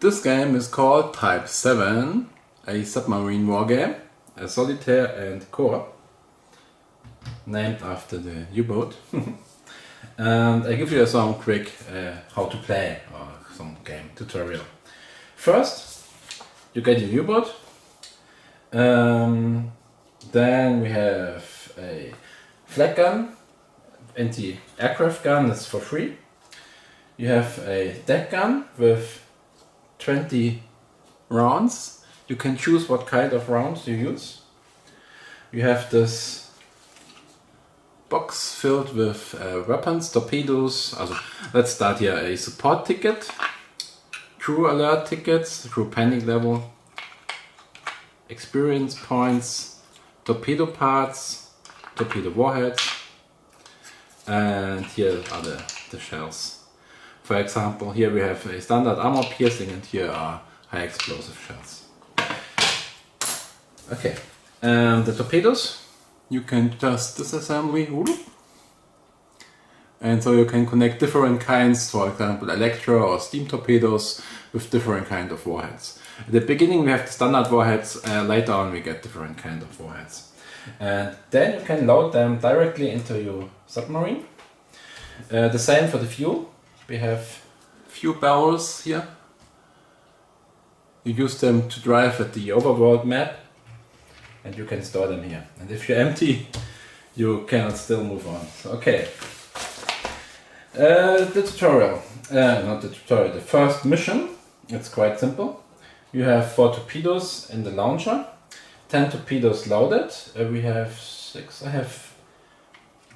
This game is called Type7, a submarine war game, a solitaire and co-op, named after the U-boat. And I give you some quick how to play or some game tutorial. First, you get your U-boat. Then we have a flag gun, anti-aircraft gun, that's for free. You have a deck gun with 20 rounds. You can choose what kind of rounds you use. You have this box filled with weapons, torpedoes. Also, let's start here. A support ticket, crew alert tickets, crew panic level, experience points, torpedo parts, torpedo warheads, and here are the shells. For example, here we have a standard armor piercing and here are high explosive shells. Okay, and the torpedoes, you can just disassembly, and so you can connect different kinds, for example electro or steam torpedoes with different kind of warheads. At the beginning we have the standard warheads, later on we get different kind of warheads. And then you can load them directly into your submarine. The same for the fuel. We have few barrels here. You use them to drive at the overworld map and you can store them here. And if you're empty, you cannot still move on. So, okay. The tutorial, not the tutorial, the first mission, it's quite simple. You have 4 torpedoes in the launcher, 10 torpedoes loaded. We have 6, I have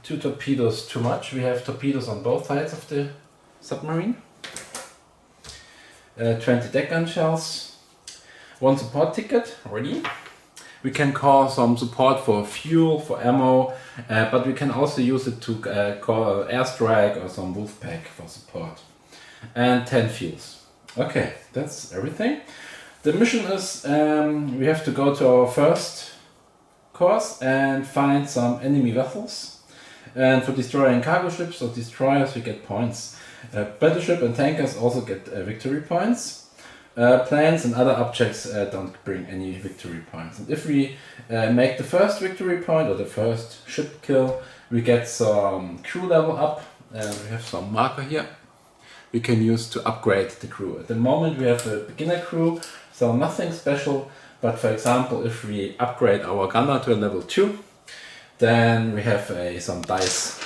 2 torpedoes too much. We have torpedoes on both sides of the submarine. 20 deck gun shells, 1 support ticket ready. We can call some support for fuel, for ammo, but we can also use it to call airstrike or some wolf pack for support. And 10 fuels. Okay, that's everything. The mission is we have to go to our first course and find some enemy vessels. And for destroying cargo ships or destroyers we get points. Battleship and tankers also get victory points. Planes and other objects don't bring any victory points. And if we make the first victory point or the first ship kill, we get some crew level up. We have some marker here we can use to upgrade the crew. At the moment we have a beginner crew, so nothing special. But for example, if we upgrade our gunner to a level 2, then we have some dice.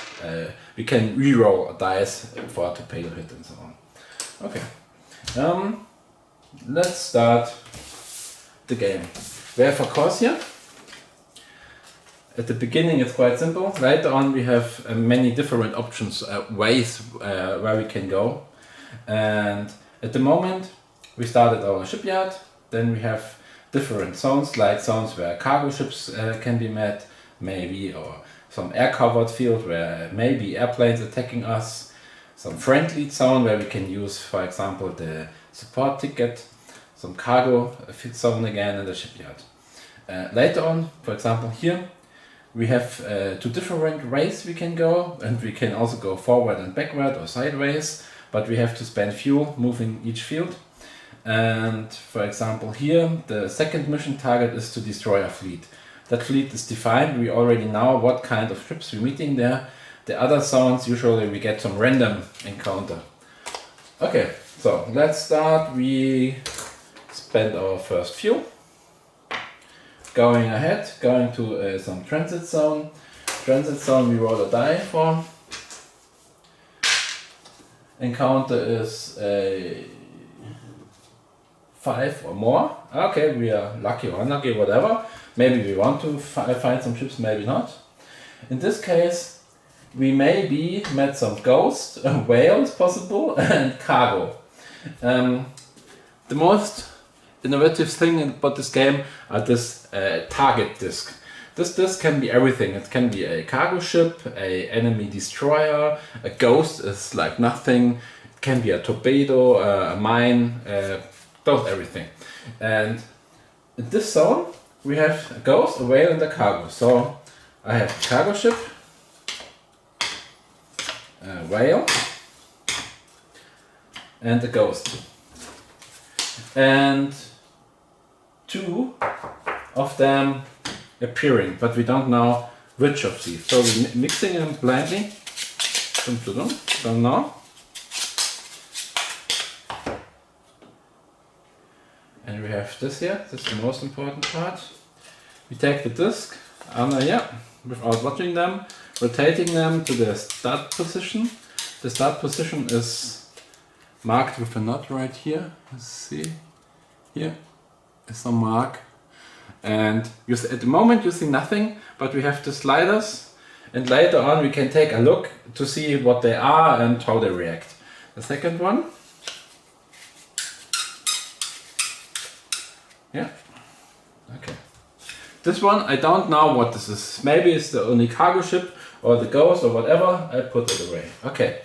We can re-roll a dice for a torpedo hit and so on. Okay, let's start the game. We have a course here. At the beginning it's quite simple. Later on we have many different options, ways where we can go. And at the moment we start at our shipyard. Then we have different zones, like zones where cargo ships can be met, maybe, or some air-covered field where maybe airplanes attacking us, some friendly zone where we can use, for example, the support ticket, some cargo zone again in the shipyard. Later on, for example here, we have 2 different ways we can go, and we can also go forward and backward or sideways, but we have to spend fuel moving each field. And for example here, the second mission target is to destroy a fleet. That fleet is defined, we already know what kind of ships we're meeting there. The other zones, usually we get some random encounter. Okay, so let's start. We spend our first fuel. Going ahead, going to some transit zone. Transit zone we roll a die for. Encounter is a 5 or more. Okay, we are lucky or unlucky, whatever. Maybe we want to find some ships, maybe not. In this case, we maybe met some ghosts, whales possible, and cargo. The most innovative thing about this game are this target disc. This disc can be everything. It can be a cargo ship, a enemy destroyer, a ghost is like nothing. It can be a torpedo, a mine, both everything. And in this zone, we have a ghost, a whale and a cargo. So I have a cargo ship, a whale and a ghost. and 2 of them appearing, but we don't know which of these. So we're mixing them blindly. Don't know. And we have this here. This is the most important part. We take the disc under here without watching them, rotating them to the start position. The start position is marked with a knot right here. Let's see. Here is some mark. And at the moment you see nothing, but we have the sliders, and later on we can take a look to see what they are and how they react. The second one. Yeah. Okay. This one, I don't know what this is. Maybe it's the only cargo ship or the ghost or whatever. I put it away. Okay.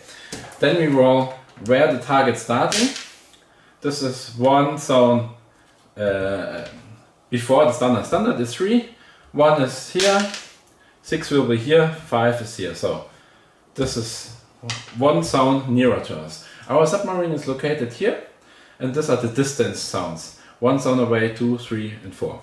Then we roll where the target's starting. This is one zone before the standard. Standard is 3. 1 is here. 6 will be here. 5 is here. So this is one zone nearer to us. Our submarine is located here, and these are the distance zones. 1 zone away, 2, 3, and 4.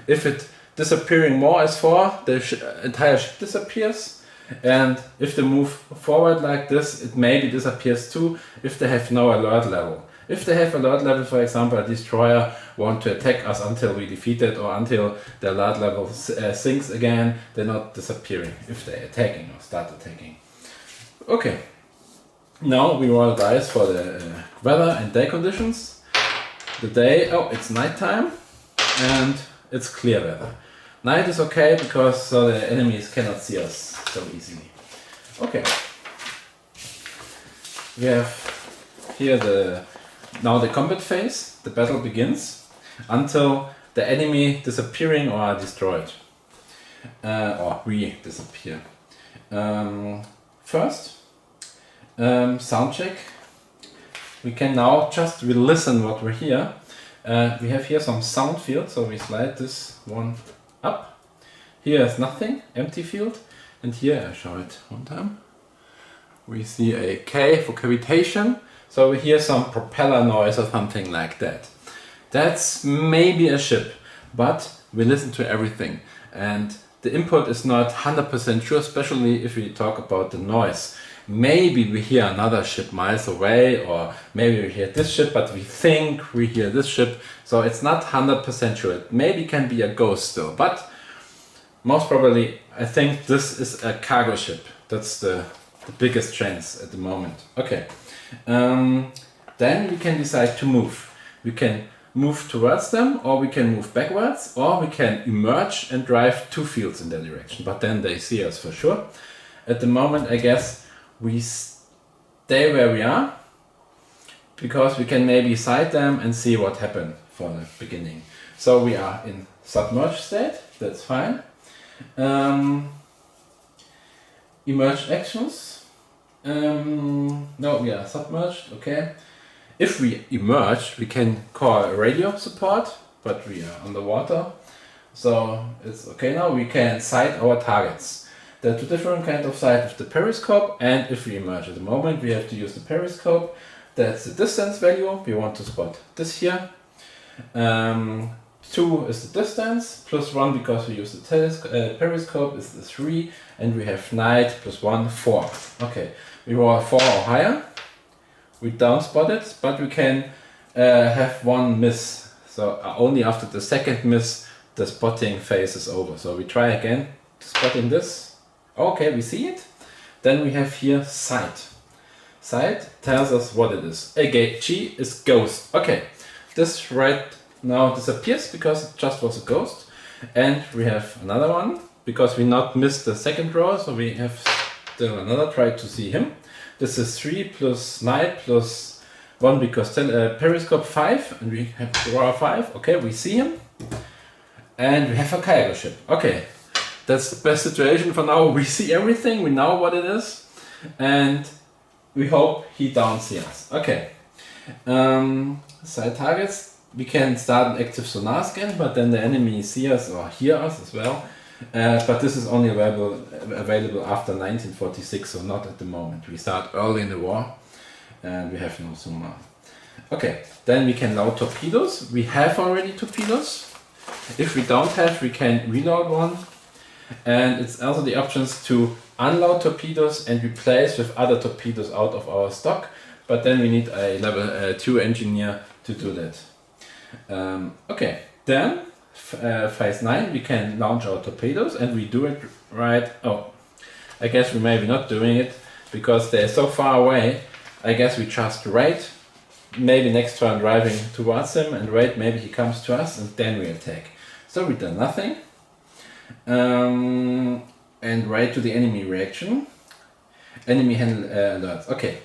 If it disappearing more as 4, the entire ship disappears. And if they move forward like this, it maybe disappears too if they have no alert level. If they have alert level, for example, a destroyer want to attack us until we defeat it or until the alert level sinks again, they're not disappearing if they're attacking or start attacking. Okay, now we roll dice for the weather and day conditions. The day, it's nighttime and it's clear weather. Night is okay because so the enemies cannot see us so easily. Okay. We have here now the combat phase. The battle begins until the enemy disappearing or are destroyed. Or we disappear. First, sound check. We can now just listen what we hear. We have here some sound field, so we slide this one up. Here is nothing, empty field, and here I show it one time. We see a K for cavitation, so we hear some propeller noise or something like that. That's maybe a ship, but we listen to everything, and the input is not 100% sure, especially if we talk about the noise. Maybe we hear another ship miles away, or maybe we hear this ship, but we think we hear this ship. So it's not 100% sure. It maybe can be a ghost still, but most probably I think this is a cargo ship. That's the biggest chance at the moment. Okay, then we can decide to move. We can move towards them, or we can move backwards, or we can emerge and drive 2 fields in their direction, but then they see us for sure. At the moment, I guess we stay where we are because we can maybe sight them and see what happened for the beginning. So we are in submerged state, that's fine. Emerged actions. No, we are submerged, okay. If we emerge, we can call a radio support, but we are underwater. So it's okay now, we can sight our targets. There are 2 different kinds of sight with the periscope and if we emerge. At the moment we have to use the periscope. That's the distance value. We want to spot this here. 2 is the distance, plus 1 because we use the periscope is the 3, and we have night plus 1, 4. Okay, we roll 4 or higher. We don't spot it, but we can have 1 miss. So only after the second miss the spotting phase is over. So we try again spotting this. Okay, we see it. Then we have here sight. Sight tells us what it is. G is ghost. Okay, this right now disappears because it just was a ghost. And we have another one because we not missed the second row, so we have still another try to see him. This is 3 plus night plus 1 because periscope 5, and we have draw 5. Okay, we see him. And we have a cargo ship. Okay. That's the best situation for now. We see everything, we know what it is, and we hope he don't see us. Okay. Side targets. We can start an active sonar scan, but then the enemy see us or hear us as well. But this is only available after 1946, so not at the moment. We start early in the war, and we have no sonar. Okay, then we can load torpedoes. We have already torpedoes. If we don't have, we can reload one. And it's also the options to unload torpedoes and replace with other torpedoes out of our stock. But then we need a level 2 engineer to do that. Okay, then phase 9 we can launch our torpedoes and we do it right. Oh, I guess we may be not doing it because they're so far away. I guess we just wait, maybe next turn driving towards him and wait, maybe he comes to us and then we attack. So we do nothing and wait to the enemy reaction. Enemy handle alerts. Okay,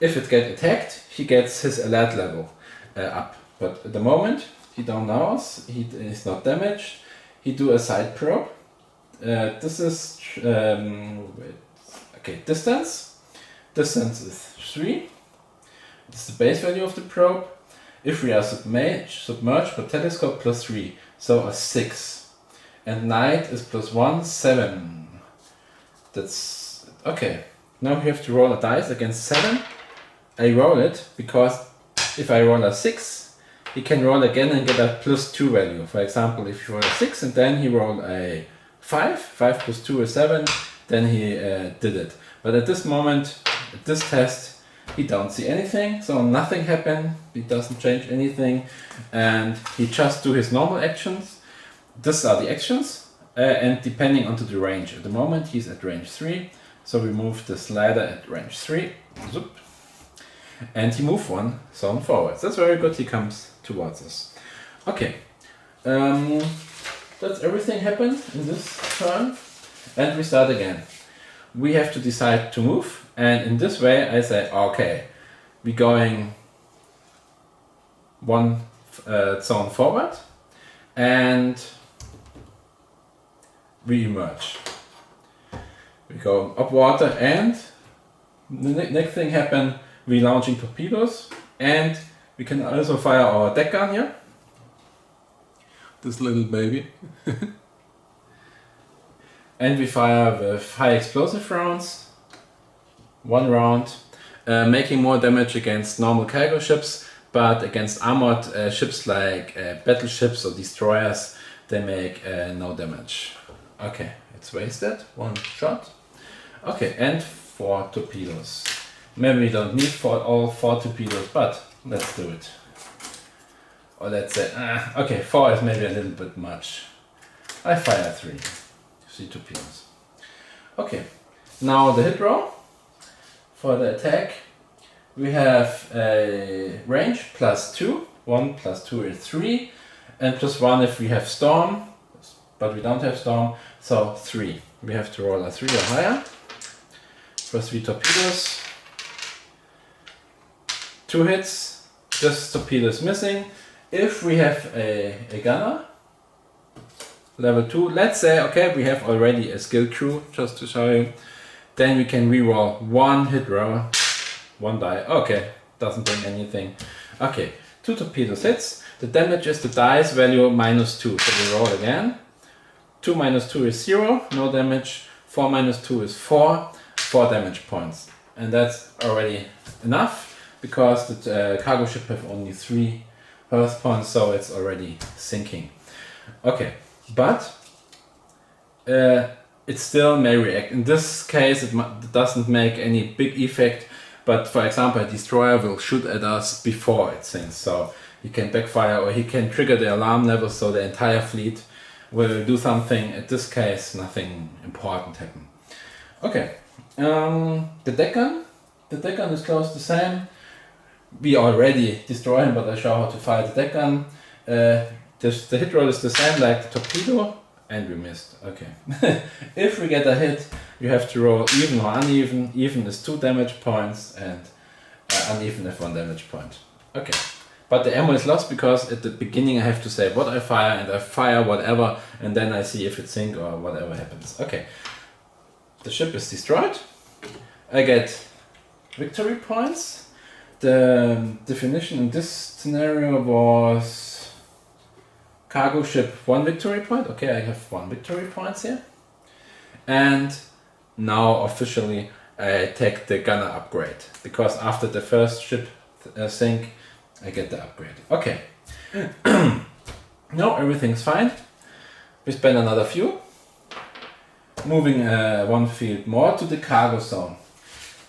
if it gets attacked, he gets his alert level up. But at the moment, he don't know us, he is not damaged. He do a side probe. This is, okay, distance. Distance is 3. It's the base value of the probe. If we are submerged per telescope plus 3, so a 6. And night is plus 1, 7. That's, okay. Now we have to roll a dice against 7. I roll it because if I roll a 6, he can roll again and get a plus 2 value. For example, if you roll a 6 and then he rolled a 5, 5 plus 2 is 7, then he did it. But at this moment, at this test, he don't see anything, so nothing happened, he doesn't change anything, and he just do his normal actions. These are the actions, and depending on the range. At the moment, he's at range 3, so we move the slider at range 3, zoop, and he move 1 zone forwards. That's very good, he comes towards us. Okay, that's everything happened in this turn, and we start again. We have to decide to move, and in this way I say, okay, we're going 1 zone forward, and we emerge. We go up water, and the next thing happen, we launching torpedoes, and we can also fire our deck gun here. This little baby. And we fire with high explosive rounds. 1 round, making more damage against normal cargo ships, but against armored ships like battleships or destroyers, they make no damage. Okay, it's wasted. 1 shot. Okay, and 4 torpedoes. Maybe we don't need all 4 torpedoes, but let's do it. Or let's say, okay, 4 is maybe a little bit much. I fire 3. 3 torpedoes. Okay, now the hit roll. For the attack, we have a range plus 2. 1 plus 2 is 3. And plus 1 if we have storm, but we don't have storm, so 3. We have to roll a 3 or higher. For 3 torpedoes. 2 hits, this torpedo is missing. If we have a gunner, level 2, let's say, okay, we have already a skill crew, just to show you, then we can reroll 1 hit roll, 1 die, okay, doesn't bring anything. Okay, 2 torpedoes hits, the damage is the dice value minus 2, so we roll again. 2 minus 2 is 0, no damage, 4 minus 2 is 4, 4 damage points. And that's already enough, because the cargo ship have only 3 Earth points, so it's already sinking. Okay, but it still may react. In this case, it doesn't make any big effect, but for example, a destroyer will shoot at us before it sinks, so he can backfire or he can trigger the alarm level, so the entire fleet will do something. In this case, nothing important happened. Okay, the deck gun is close to the same. We already destroy him, but I show how to fire the deck gun. The hit roll is the same like the torpedo, and we missed. Okay. If we get a hit, you have to roll even or uneven. Even is 2 damage points, and uneven is 1 damage point. Okay. But the ammo is lost because at the beginning I have to say what I fire, and I fire whatever, and then I see if it sinks or whatever happens. Okay. The ship is destroyed. I get victory points. The definition in this scenario was cargo ship 1 victory point. Okay, I have 1 victory points here. And now officially I take the gunner upgrade, because after the first ship sink, I get the upgrade. Okay. Now everything's fine. We spend another few. Moving one field more to the cargo zone.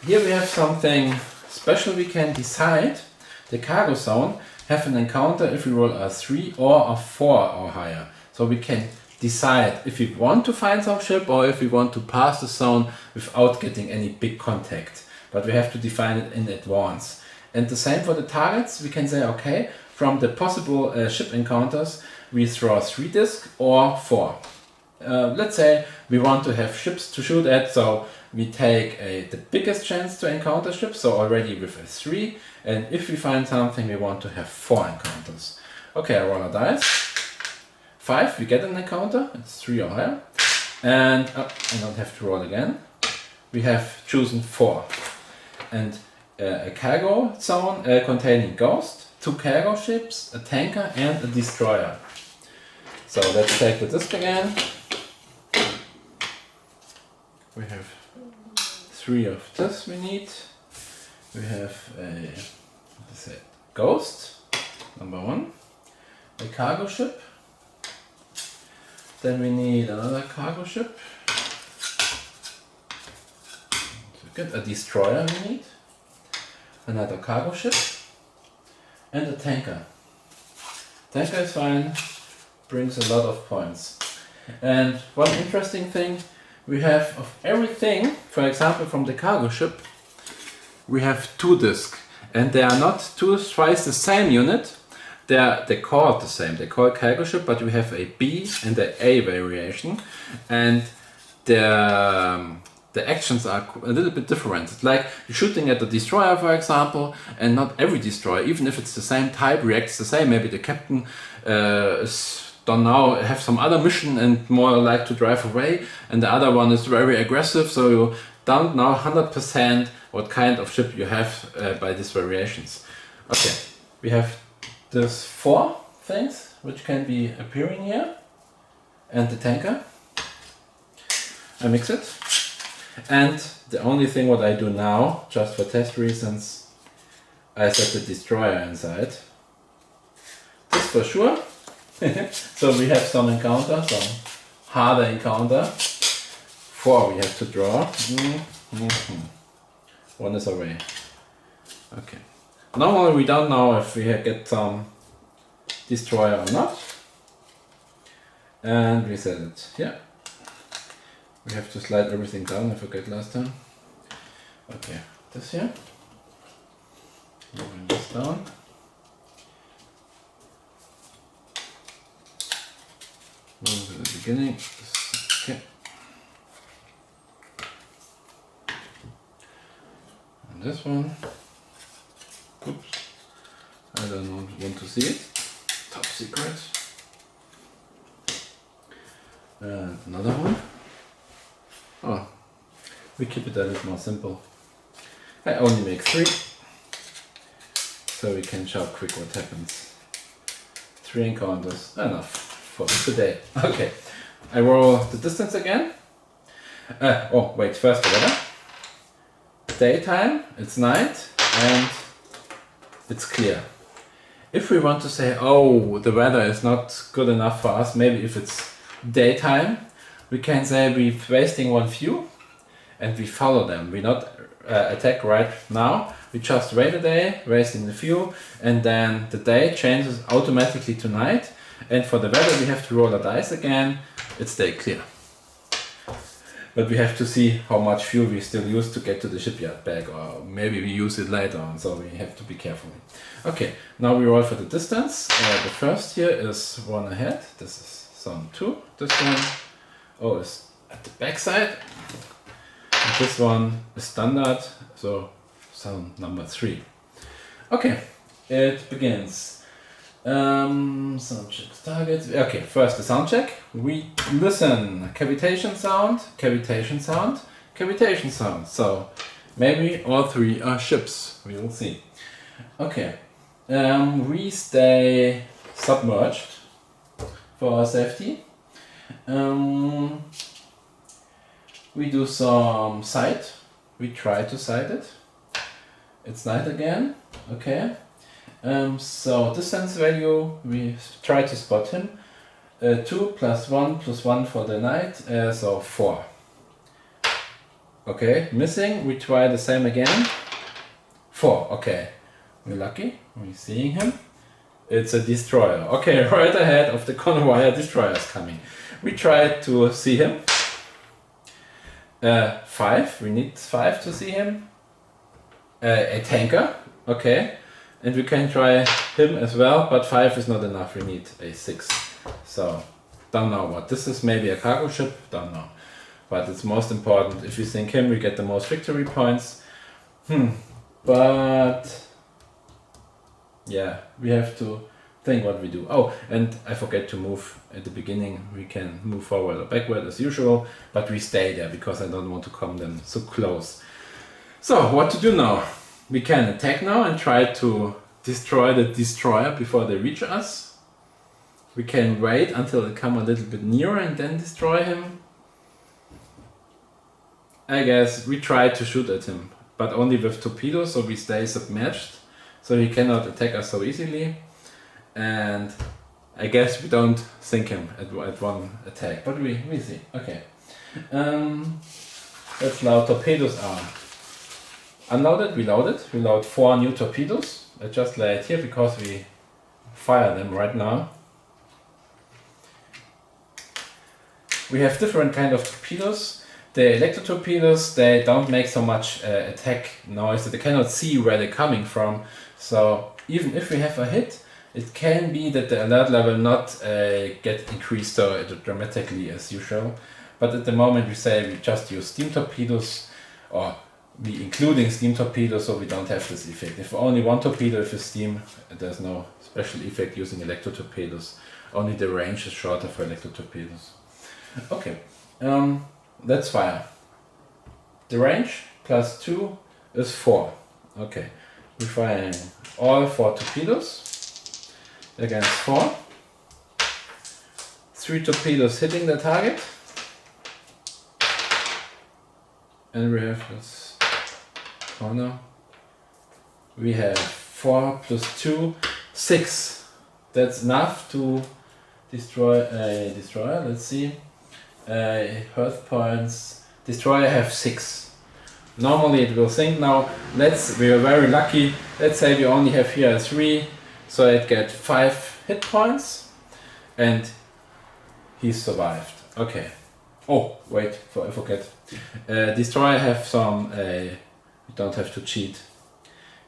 Here we have something special. We can decide the cargo zone have an encounter if we roll a 3 or a 4 or higher. So we can decide if we want to find some ship or if we want to pass the zone without getting any big contact. But we have to define it in advance. And the same for the targets. We can say, okay, from the possible ship encounters, we throw 3 discs or 4. Let's say we want to have ships to shoot at, so we take the biggest chance to encounter ships, so already with a 3, and if we find something we want to have 4 encounters. Okay, I roll a dice. 5, we get an encounter, it's 3 or higher, and I don't have to roll again. We have chosen 4, and a cargo zone containing Ghost, 2 cargo ships, a tanker and a destroyer. So let's take the disc again. We have 3 of this we need. We have a Ghost, number 1, a cargo ship. Then we need another cargo ship. A destroyer we need. Another cargo ship. And a tanker. Tanker is fine, brings a lot of points. And one interesting thing, we have of everything, for example from the cargo ship, we have 2 discs. And they are not twice the same unit. They're called the same. They're called cargo ship, but we have a B and a A variation. And the actions are a little bit different. It's like shooting at the destroyer, for example, and not every destroyer, even if it's the same type, reacts the same. Maybe the captain don't now have some other mission and more like to drive away, and the other one is very aggressive, so you don't know 100% what kind of ship you have by these variations. Okay, we have these 4 things which can be appearing here, and the tanker. I mix it. And the only thing what I do now, just for test reasons, I set the destroyer inside. This for sure. So we have some encounter, some harder encounter. 4 we have to draw. 1 is away. Okay. Normally we don't know if we get some destroyer or not. And we set it here. We have to slide everything down, I forgot last time. Okay, this here. Moving this down. Move to the beginning. Okay. And this one. Oops. I don't want to see it. Top secret. And another one. Oh, we keep it a little more simple. I only make 3, so we can show quick what happens. 3 encounters, enough for today. Okay, I roll the distance again. Oh wait, first the weather. Daytime, it's night, and it's clear. If we want to say, oh, the weather is not good enough for us, maybe if it's daytime, we can say we're wasting 1 view and we follow them. We not attack right now, we just wait a day, wasting the view, and then the day changes automatically to night, and for the weather we have to roll a dice again, it's day clear. But we have to see how much fuel we still use to get to the shipyard back, or maybe we use it later on, so we have to be careful. Okay, now we roll for the distance. The first here is 1 ahead, this is zone 2, this one. Oh, it's at the back side. And this one is standard, so sound number 3. Okay, it begins. Sound check targets. Okay, first the sound check. We listen. Cavitation sound, cavitation sound, cavitation sound. So maybe all 3 are ships. We will see. Okay, we stay submerged for our safety. We do some sight. We try to sight it. It's night again. Okay. So distance value, we try to spot him. 2 plus 1 plus 1 for the knight, so 4. Okay, missing, we try the same again. 4, okay. We're lucky, we're seeing him. It's a destroyer. Okay, right ahead of the corner wire, destroyer is coming. We try to see him. 5, we need 5 to see him. A tanker, okay. And we can try him as well, but 5 is not enough, we need a 6. So, don't know what this is, maybe a cargo ship, don't know. But it's most important, if we sink him we get the most victory points. But yeah, we have to think what we do. Oh, and I forget to move at the beginning. We can move forward or backward as usual, but we stay there because I don't want to come them so close. So, what to do now? We can attack now and try to destroy the destroyer before they reach us. We can wait until they come a little bit nearer and then destroy him. I guess we try to shoot at him, but only with torpedoes, so we stay submerged, so he cannot attack us so easily. And I guess we don't sink him at one attack, but we see. Okay. Let's load torpedoes are unloaded, we loaded. We load 4 new torpedoes. I just lay it here because we fire them right now. We have different kind of torpedoes. The electro torpedoes, they don't make so much attack noise, so they cannot see where they're coming from. So even if we have a hit, it can be that the alert level not get increased so dramatically as usual. But at the moment we say we just use steam torpedoes, or we including steam torpedoes, so we don't have this effect. If only one torpedo with steam, there's no special effect using electro torpedoes. Only the range is shorter for electro torpedoes. Okay. Let's fire. The range plus 2 is 4. Okay, we're firing all 4 torpedoes against 4. 3 torpedoes hitting the target. And we have this corner. We have 4 plus 2, 6. That's enough to destroy a destroyer. Let's see. Earth points. Destroyer have 6. Normally it will sink now. We are very lucky. Let's say we only have here a 3, so it get 5 hit points, and he survived. Okay. Oh wait, I forget. Destroyer have some. You don't have to cheat.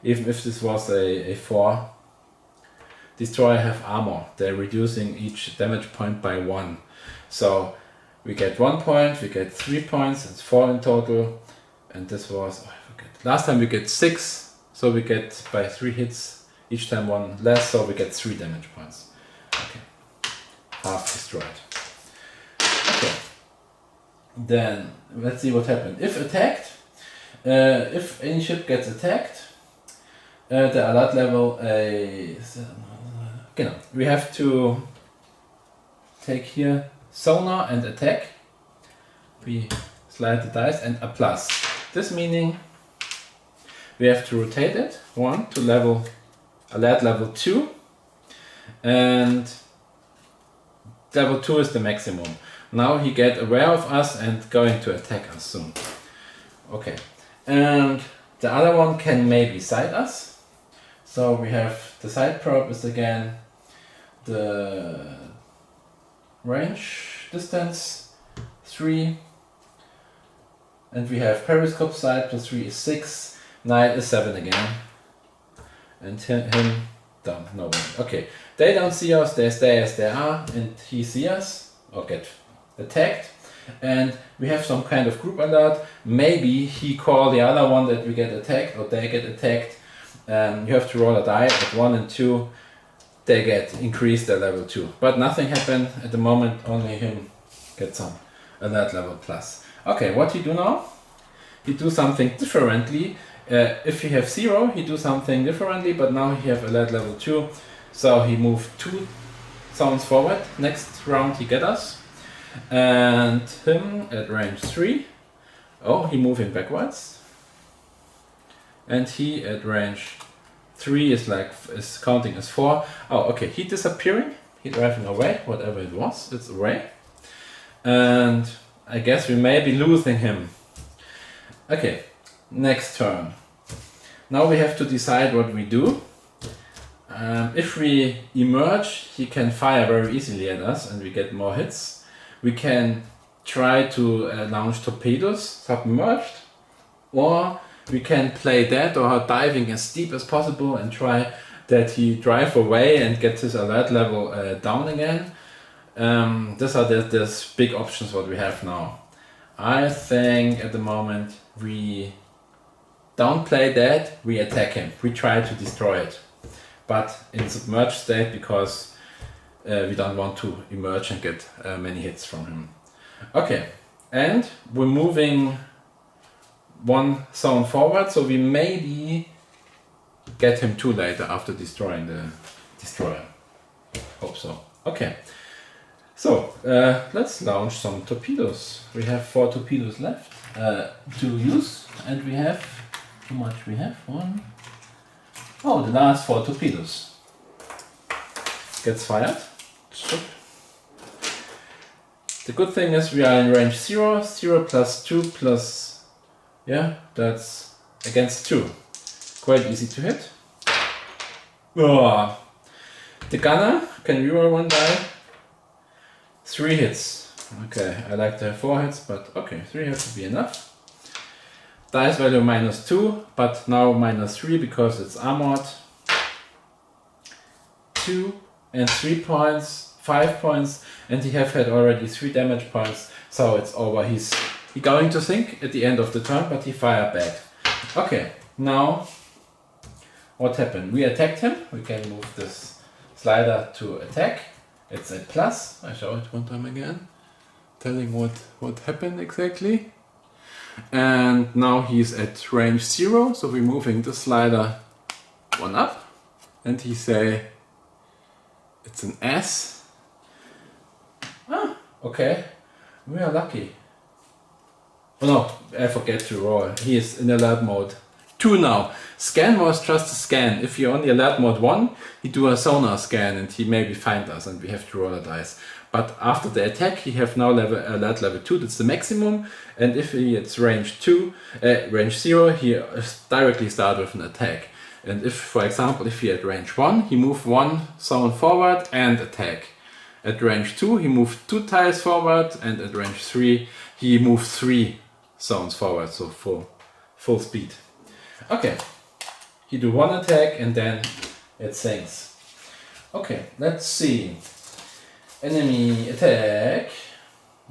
Even if this was a 4, destroyer have armor. They're reducing each damage point by 1. So we get 1 point, we get 3 points, it's 4 in total. And this was, I forget. Last time we get 6, so we get by 3 hits, each time 1 less, so we get 3 damage points. Okay, half destroyed. Okay, then let's see what happened. If attacked, if any ship gets attacked, the alert level, we have to take here sonar and attack. We slide the dice and a plus. This meaning we have to rotate it 1 to alert level 2, and level 2 is the maximum. Now he get aware of us and going to attack us soon. Okay, and the other one can maybe sight us. So we have the sight probe is again the range distance 3, and we have periscope sight plus 3 is 6, night is 7 again, and him down, nobody. Okay, they don't see us, they stay as they are, and he see us or get attacked, and we have some kind of group alert. Maybe he call the other one that we get attacked or they get attacked. You have to roll a die at 1 and 2. They get increased their level 2, but nothing happened at the moment, only him get some alert level plus. Okay, what he do now? He do something differently. If he have 0, he do something differently, but now he have alert level 2, so he move 2 zones forward. Next round he get us, and him at range 3. Oh, he moving backwards, and he at range 3 is like is counting as 4. Oh, okay, he disappearing. He driving away, whatever it was, it's away. And I guess we may be losing him. Okay, next turn. Now we have to decide what we do. If we emerge, he can fire very easily at us and we get more hits. We can try to launch torpedoes submerged, or we can play dead or diving as deep as possible and try that he drive away and get his alert level down again. These are the big options what we have now. I think at the moment we don't play dead, we attack him, we try to destroy it. But in submerged state, because we don't want to emerge and get many hits from him. Okay, and we're moving one zone forward, so we maybe get him 2 later after destroying the destroyer. Hope so. Okay, so let's launch some torpedoes. We have 4 torpedoes left to use, and we have, how much we have? 1. Oh, the last 4 torpedoes. Gets fired. Shoop. The good thing is we are in range 0, 0 plus 2 plus, yeah, that's against 2. Quite easy to hit. Oh. The gunner can reroll 1 die. 3 hits. Okay, I like to have 4 hits, but okay, 3 has to be enough. Dice value -2, but now -3 because it's armored. 2 and 3 points, 5 points, and he have had already 3 damage points, so it's over. He's going to sink at the end of the turn, but he fired back. Okay, now what happened? We attacked him. We can move this slider to attack. It's a plus. I show it one time again, telling what happened exactly. And now he's at range 0, so we're moving the slider 1 up, and he say it's an S. Ah, okay, we are lucky. Oh no, I forget to roll. He is in alert mode 2 now. Scan was just a scan. If you're on the alert mode 1, he do a sonar scan and he maybe find us and we have to roll a dice. But after the attack, he have now alert level 2, that's the maximum. And if he it's range 2, range 0, he directly start with an attack. And if, for example, if he at range 1, he move 1 zone forward and attack. At range 2, he moved 2 tiles forward, and at range 3, he moved 3 zones forward, so full speed. Okay, he do 1 attack and then it sinks. Okay, let's see. Enemy attack,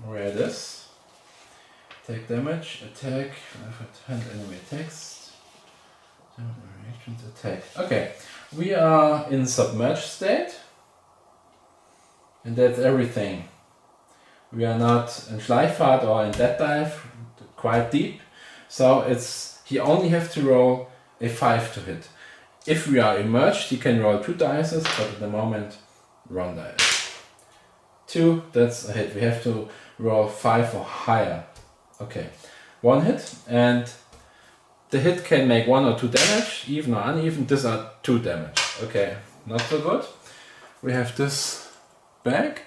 where it is. Attack damage, attack, hand enemy attacks. Reactions, attack. Okay, we are in submerged state. And that's everything. We are not in Schleichfahrt or in dead dive, quite deep. So he only have to roll a 5 to hit. If we are emerged, he can roll 2 dices, but at the moment, 1 dice. 2, that's a hit. We have to roll 5 or higher. Okay, 1 hit, and the hit can make 1 or 2 damage, even or uneven. These are 2 damage. Okay, not so good. We have this back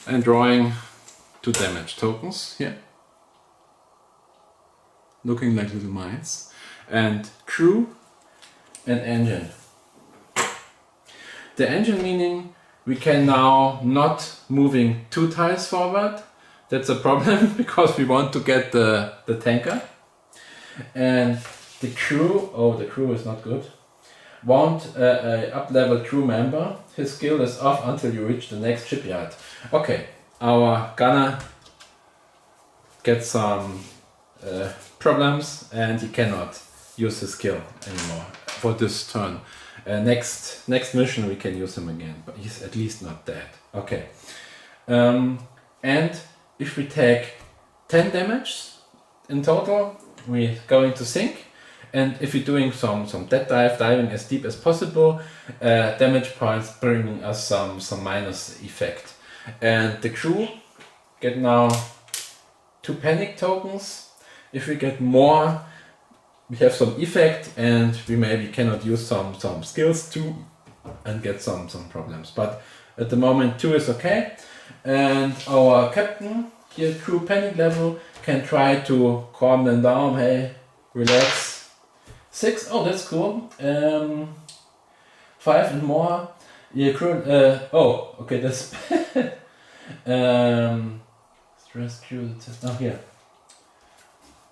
and drawing 2 damage tokens here, looking like little mice, and crew and engine. The engine meaning we can now not moving 2 tiles forward. That's a problem because we want to get the tanker. And the crew, oh, the crew is not good. Want a up-level crew member. His skill is off until you reach the next shipyard. Okay, our gunner gets some problems and he cannot use his skill anymore for this turn. Next mission we can use him again, but he's at least not dead. Okay, and if we take 10 damage in total, we're going to sink. And if you're doing some dead dive, diving as deep as possible, damage points bringing us some minus effect. And the crew get now 2 panic tokens. If we get more, we have some effect, and we maybe cannot use some skills too and get some problems. But at the moment 2 is okay, and our captain here, crew panic level, can try to calm them down. Hey, relax. 6, oh that's cool. 5 and more. Yeah, crew. Oh, okay, that's stress crew. Oh here.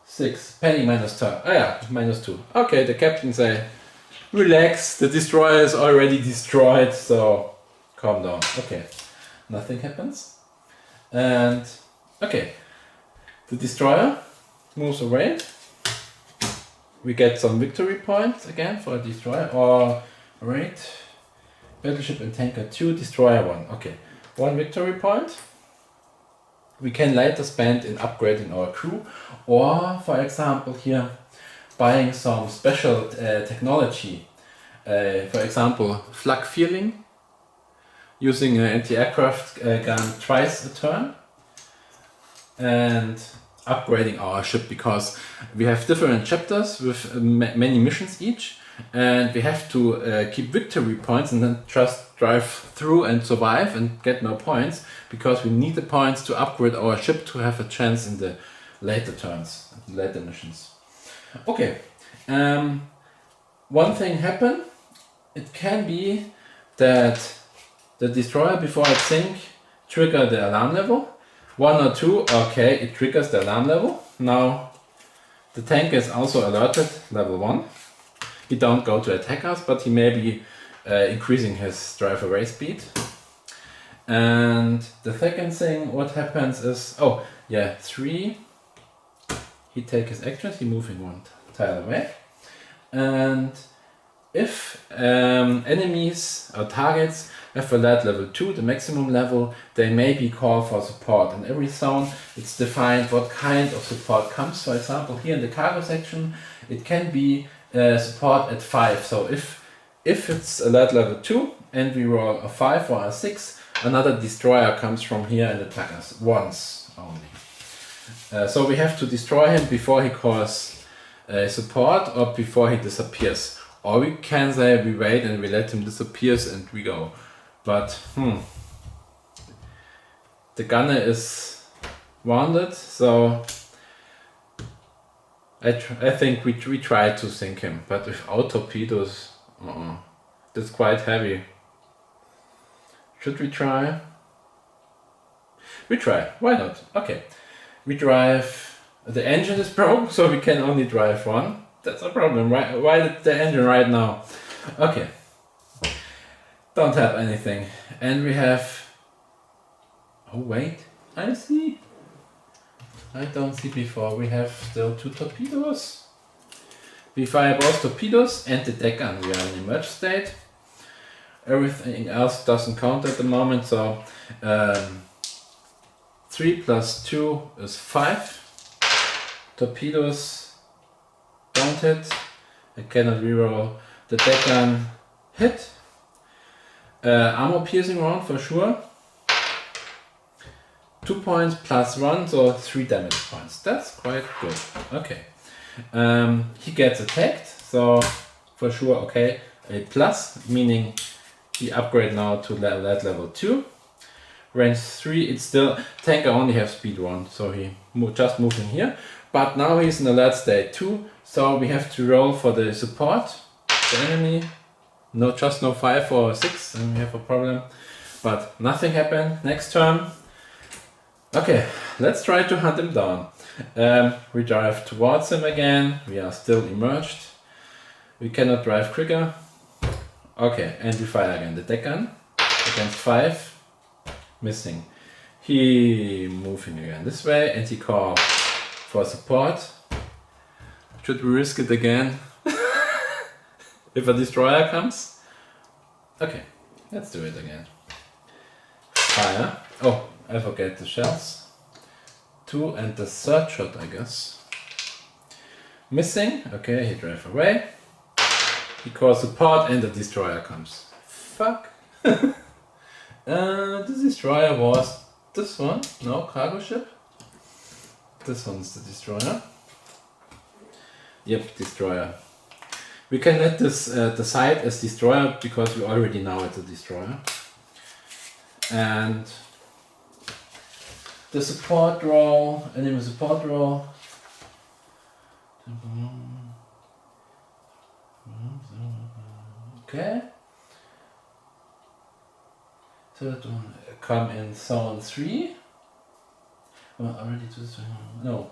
6, panic -2. Oh yeah, -2. Okay, the captain say, relax, the destroyer is already destroyed, so calm down. Okay, nothing happens. And okay, the destroyer moves away. We get some victory points again for a destroyer. Or right, battleship and tanker 2, destroyer 1. Okay, 1 victory point. We can later spend in upgrading our crew, or for example here, buying some special technology. For example, flak feeling, using an anti-aircraft gun twice a turn, and upgrading our ship, because we have different chapters with many missions each, and we have to keep victory points and then just drive through and survive and get no points, because we need the points to upgrade our ship to have a chance in the later turns, later missions. Okay, one thing happened. It can be that the destroyer, before it sinks, trigger the alarm level. 1 or 2, okay, it triggers the alarm level. Now the tank is also alerted, level 1. He don't go to attack us, but he may be increasing his drive away speed. And the second thing what happens is, oh yeah, 3, he take his actions, he moving 1 tile away. And if enemies or targets have alert level 2, the maximum level, they may be called for support. In every zone it's defined what kind of support comes. For example, here in the cargo section it can be support at 5. So if it's alert level 2 and we roll a 5 or a 6, another destroyer comes from here and attacks us once only. So we have to destroy him before he calls support or before he disappears. Or we can say we wait and we let him disappear and we go. But the gunner is wounded, so I think we try to sink him, but without torpedoes, that's quite heavy. Should we try? We try, why not? Okay, we drive, the engine is broke, so we can only drive 1. That's a problem, right? Why did the engine right now? Okay, don't have anything. And we have, oh wait, I see. I don't see before, we have still 2 torpedoes. We fire both torpedoes and the deck gun, we are in emerge state. Everything else doesn't count at the moment, so 3 plus 2 is 5. Torpedoes don't hit. I cannot reroll. The deck gun hit. Armor piercing round for sure. 2 points plus 1, so 3 damage points. That's quite good. Okay. He gets attacked, so for sure, okay. A plus, meaning he upgrade now to level 2. Range 3, it's still, tanker only have speed 1, so he just moving here. But now he's in alert state 2, so we have to roll for the support, the enemy. No, just no 5 or 6, and we have a problem. But nothing happened. Next turn. Okay, let's try to hunt him down. We drive towards him again. We are still emerged. We cannot drive quicker. Okay, and we fire again. The deck gun against 5. Missing. He moving again this way, and he call for support. Should we risk it again? If a destroyer comes? Okay, let's do it again. Fire. Oh, I forget the shells. 2 and the third shot, I guess. Missing. Okay, he drive away. He calls support and the destroyer comes. Fuck. The destroyer was this one. No, cargo ship. This one's the destroyer. Yep, destroyer. We can let this decide as destroyer because we already know it's a destroyer. And the support row, enemy support row. Okay. So that will come in zone 3. Well, already to this, no.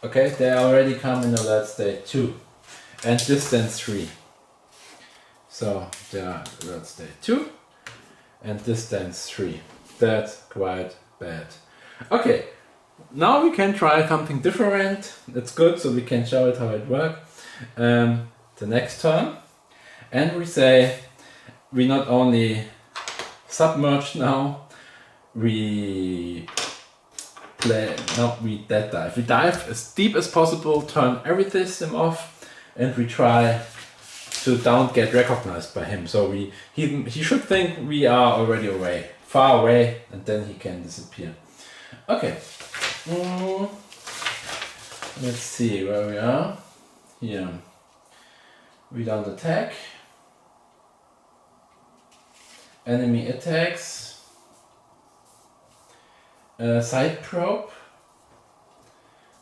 Okay, they already come in alert state 2 and distance 3. So they are alert state 2 and distance 3. That's quite bad. Okay, now we can try something different. That's good, so we can show it how it works. The next turn, and we say we not only submerge now, we dead dive. We dive as deep as possible, turn every system off, and we try to don't get recognized by him. So he should think we are already away, far away, and then he can disappear. Okay. Let's see where we are. Here. We don't attack. Enemy attacks. Side probe.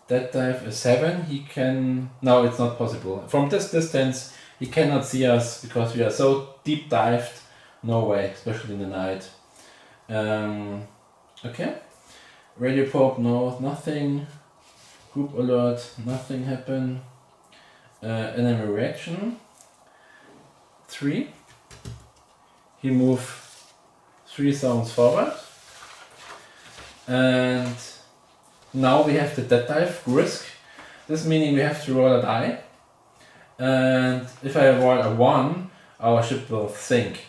That dive is 7. He can... No, it's not possible. From this distance he cannot see us because we are so deep dived. No way, especially in the night. Okay. Radio probe, no, nothing. Group alert, nothing happened. Enemy reaction 3. He moved 3 zones forward. And now we have the dead dive risk. This meaning we have to roll a die. And if I roll a 1, our ship will sink.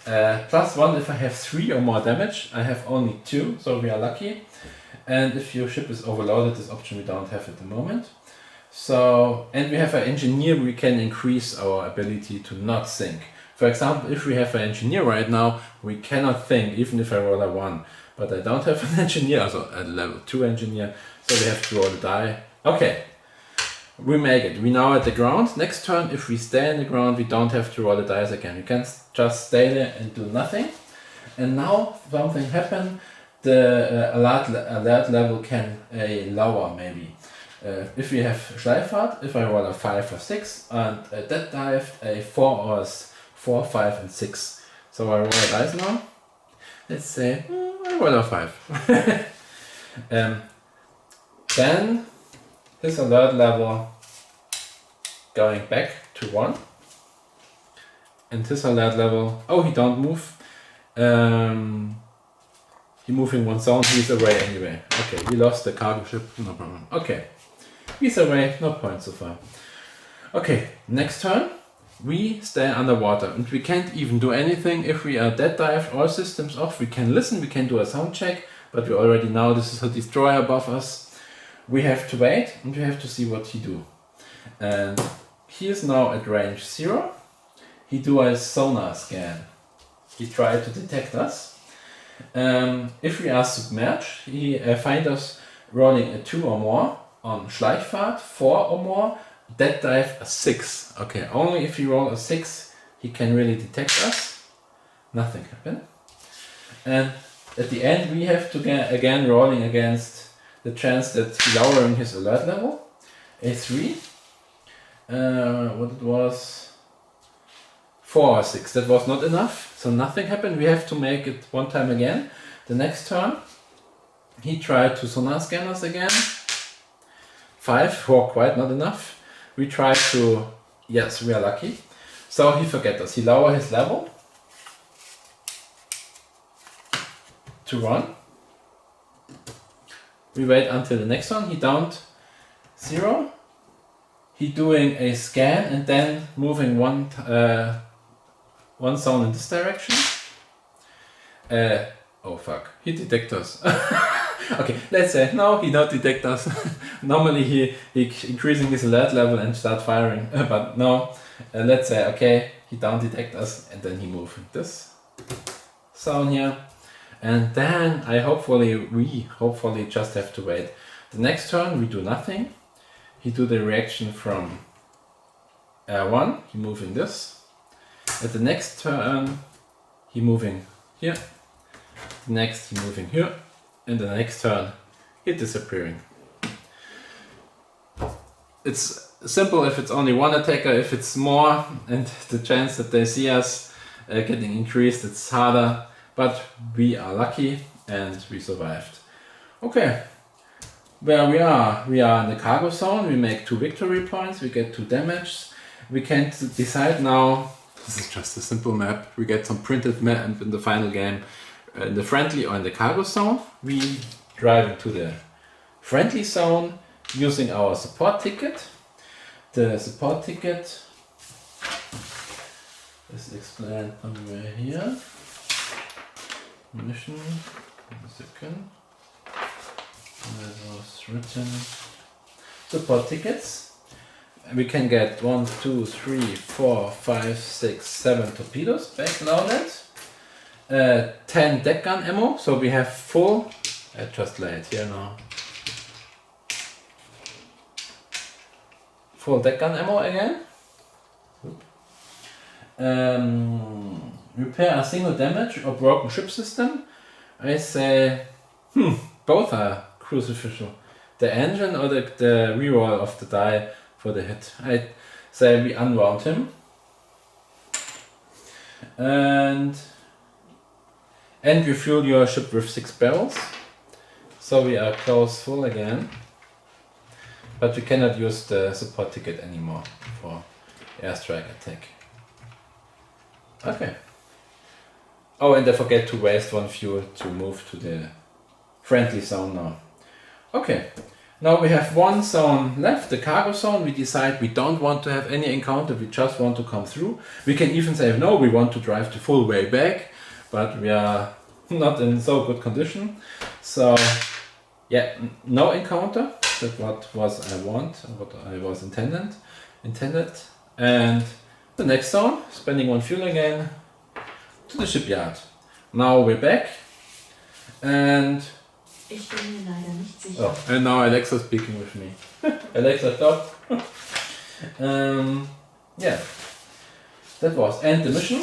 +1 if I have 3 or more damage. I have only 2, so we are lucky. And if your ship is overloaded, this option we don't have at the moment. So, and we have an engineer, we can increase our ability to not sink. For example, if we have an engineer right now, we cannot think, even if I roll a 1. But I don't have an engineer, also a level 2 engineer, so we have to roll a die. Okay, we make it. We now at the ground. Next turn, if we stay in the ground, we don't have to roll the dice again. We can just stay there and do nothing. And now something happened. The alert level can lower maybe. If we have Schleifert, if I roll a 5 or 6, and a dead dive, a 4 or 4, 5 and 6. So I roll a dice now. Let's say I roll a 5. Then his alert level going back to 1. And his alert level, oh, he don't move. He moving 1 zone, he's away anyway. Okay, we lost the cargo ship, no problem. Okay, he's away, no point so far. Okay, next turn, we stay underwater and we can't even do anything if we are dead dive, all systems off. We can listen, we can do a sound check, but we already know this is a destroyer above us. We have to wait and we have to see what he do. And he is now at range 0. He do a sonar scan. He tried to detect us. If we are submerged, he find us rolling a 2 or more on Schleichfahrt, 4 or more, dead dive a 6. Okay, only if you roll a 6 he can really detect us. Nothing happened. And at the end we have to get again rolling against the chance that lowering his alert level. A 3. What it was? 4 or 6. That was not enough, so nothing happened. We have to make it 1 time again. The next turn he tried to sonar scan us again. 5, 4, quite not enough. We try to, yes, we are lucky. So he forget us. He lower his level to 1. We wait until the next one. He don't 0. He doing a scan and then moving one zone in this direction. Oh fuck, he detect us. Okay, let's say no, he don't detect us. Normally he increasing his alert level and start firing, but no. Let's say okay, he don't detect us and then he move this zone here. and then we hopefully just have to wait. The next turn we do nothing. He do the reaction from R1, he moving this. At the next turn he moving here. The next he moving here. And the next turn he disappearing. It's simple if it's only one attacker. If it's more and the chance that they see us getting increased, it's harder. But we are lucky and we survived. Okay, where we are in the cargo zone. We make 2 victory points, we get 2 damage. We can decide now, this is just a simple map, we get some printed map in the final game, in the friendly or in the cargo zone. We drive into the friendly zone using our support ticket. The support ticket is explained somewhere here. Mission, a second. That was written. Support tickets. We can get 1, 2, 3, 4, 5, 6, 7 torpedoes backloaded. 10 deck gun ammo, so we have full. I just lay it here now. Full deck gun ammo again. Repair a single damage or broken ship system. I say, both are crucial. The engine or the reroll of the die for the hit. I say we unwound him. And refuel your ship with 6 barrels. So we are close full again. But we cannot use the support ticket anymore for airstrike attack. Okay. Oh, and I forget to waste 1 fuel to move to the friendly zone now. Okay, now we have 1 zone left, the cargo zone. We decide we don't want to have any encounter, we just want to come through. We can even say no, we want to drive the full way back, but we are not in so good condition. So yeah, no encounter, that's what was I was intended. And the next zone, spending 1 fuel again, to the shipyard. Now we're back, and Ich bin mir leider nicht sicher. oh, and now Alexa speaking with me. Alexa, stop. Yeah, that was and the mission.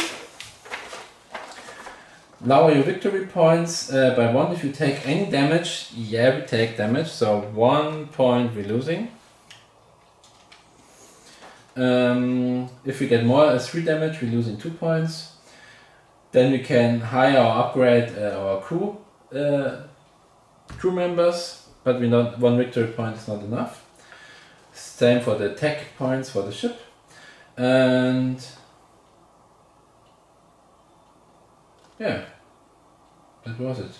Lower your victory points by 1 if you take any damage. Yeah, we take damage, so 1 point we're losing. If we get more as 3 damage, we're losing 2 points. Then we can hire or upgrade our crew members, but we not 1 victory point is not enough. Same for the tech points for the ship. And yeah, that was it.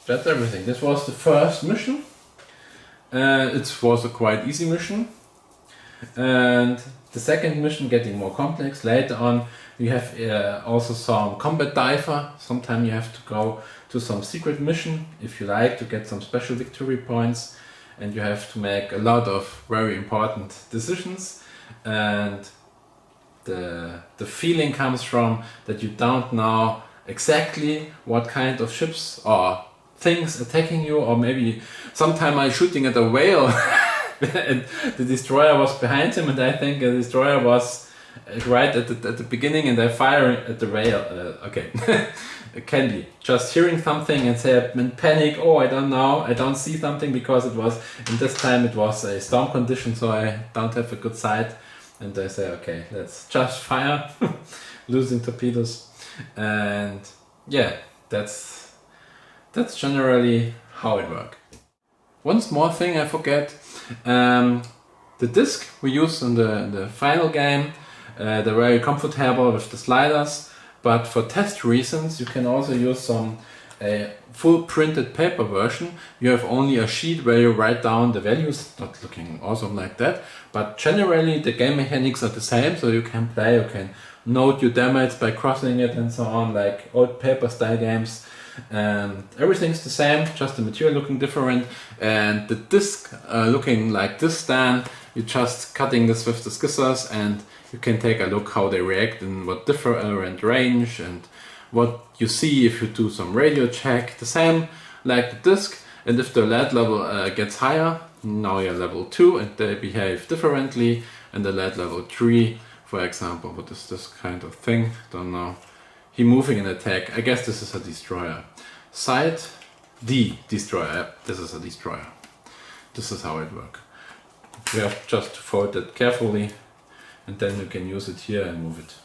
That's everything. This was the first mission. It was a quite easy mission. And the second mission getting more complex. Later on we have also some combat diver. Sometimes you have to go to some secret mission if you like to get some special victory points, and you have to make a lot of very important decisions, and the feeling comes from that you don't know exactly what kind of ships or things attacking you, or maybe sometime I'm shooting at a whale and the destroyer was behind him, and I think the destroyer was right at the beginning and I fire at the whale. Okay, it can be just hearing something and say I'm in panic, oh I don't know, I don't see something, because it was, in this time it was a storm condition, so I don't have a good sight, and I say okay, let's just fire, losing torpedoes. And yeah, that's generally how it works. One small thing I forget, the disc we use in the final game, they're very comfortable with the sliders, but for test reasons you can also use some full printed paper version. You have only a sheet where you write down the values, not looking awesome like that, but generally the game mechanics are the same, so you can play, you can note your damage by crossing it and so on, like old paper style games. and everything's the same, just the material looking different, and the disc looking like this stand. You're just cutting this with the scissors, and you can take a look how they react in what different range and what you see if you do some radio check. The same like the disc, and if the LED level gets higher, now you're level 2 and they behave differently, and the LED level 3, for example, what is this kind of thing? Don't know. He moving an attack. I guess this is a destroyer. Side D, destroyer. This is a destroyer. This is how it works. We have just to fold it carefully, and then you can use it here and move it.